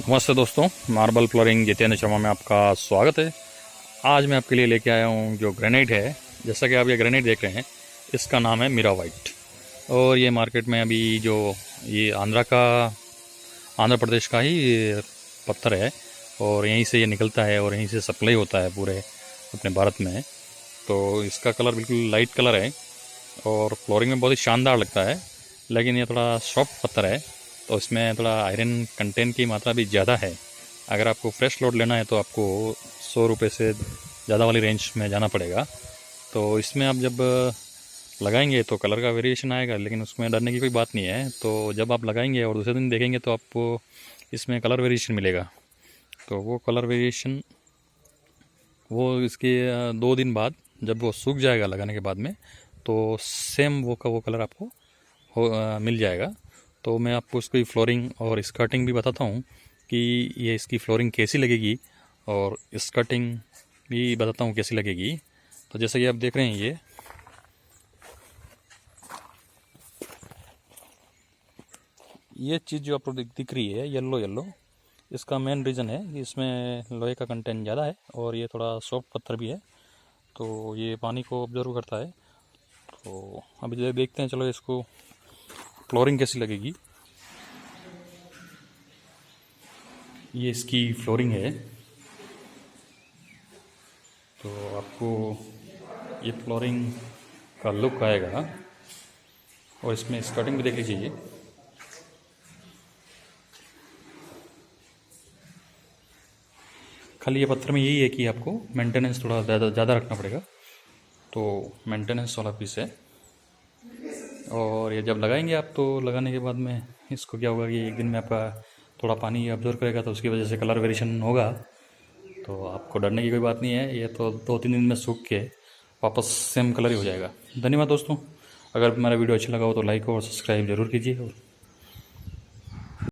नमस्ते दोस्तों, marble flooring Jitendra Sharma में आपका स्वागत है। आज मैं आपके लिए लेके आया हूँ जो ग्रेनाइट है। जैसा कि आप ये ग्रेनाइट देख रहे हैं, इसका नाम है मीरा वाइट। और ये मार्केट में अभी जो ये आंध्र प्रदेश का ही ये पत्थर है और यहीं से ये निकलता है और यहीं से सप्लाई होता है पूरे अपने भारत में। तो इसका कलर बिल्कुल लाइट कलर है और फ्लोरिंग में बहुत ही शानदार लगता है। लेकिन ये थोड़ा सॉफ्ट पत्थर है तो इसमें थोड़ा आयरन कंटेंट की मात्रा भी ज़्यादा है। अगर आपको फ्रेश लोड लेना है तो आपको 100 रुपये से ज़्यादा वाली रेंज में जाना पड़ेगा। तो इसमें आप जब लगाएंगे तो कलर का वेरिएशन आएगा, लेकिन उसमें डरने की कोई बात नहीं है। तो जब आप लगाएंगे और दूसरे दिन देखेंगे तो आपको इसमें कलर वेरिएशन मिलेगा। तो वो कलर वेरिएशन वो इसके 2 दिन बाद जब वो सूख जाएगा लगाने के बाद में, तो सेम वो कलर आपको मिल जाएगा। तो मैं आपको इसकी फ्लोरिंग और स्कर्टिंग भी बताता हूँ कि ये इसकी फ्लोरिंग कैसी लगेगी और स्कर्टिंग भी बताता हूँ कैसी लगेगी। तो जैसा कि आप देख रहे हैं, ये चीज़ जो आपको दिख रही है येलो, इसका मेन रीज़न है कि इसमें लोहे का कंटेंट ज़्यादा है और ये थोड़ा सॉफ्ट पत्थर भी है, तो ये पानी को ऑब्जर्व करता है। तो अभी देखते हैं, चलो इसको फ्लोरिंग कैसी लगेगी। ये इसकी फ्लोरिंग है, तो आपको ये फ्लोरिंग का लुक आएगा। और इसमें स्कर्टिंग भी देख लीजिए। खाली ये पत्थर में यही है कि आपको मेंटेनेंस थोड़ा ज़्यादा रखना पड़ेगा। तो मेंटेनेंस वाला पीस है। और ये जब लगाएंगे आप, तो लगाने के बाद में इसको क्या होगा कि एक दिन में आपका थोड़ा पानी ऑब्जर्व करेगा, तो उसकी वजह से कलर वेरिएशन होगा। तो आपको डरने की कोई बात नहीं है, ये तो 2-3 दिन में सूख के वापस सेम कलर ही हो जाएगा। धन्यवाद दोस्तों। अगर मेरा वीडियो अच्छा लगा हो तो लाइक और सब्सक्राइब ज़रूर कीजिए।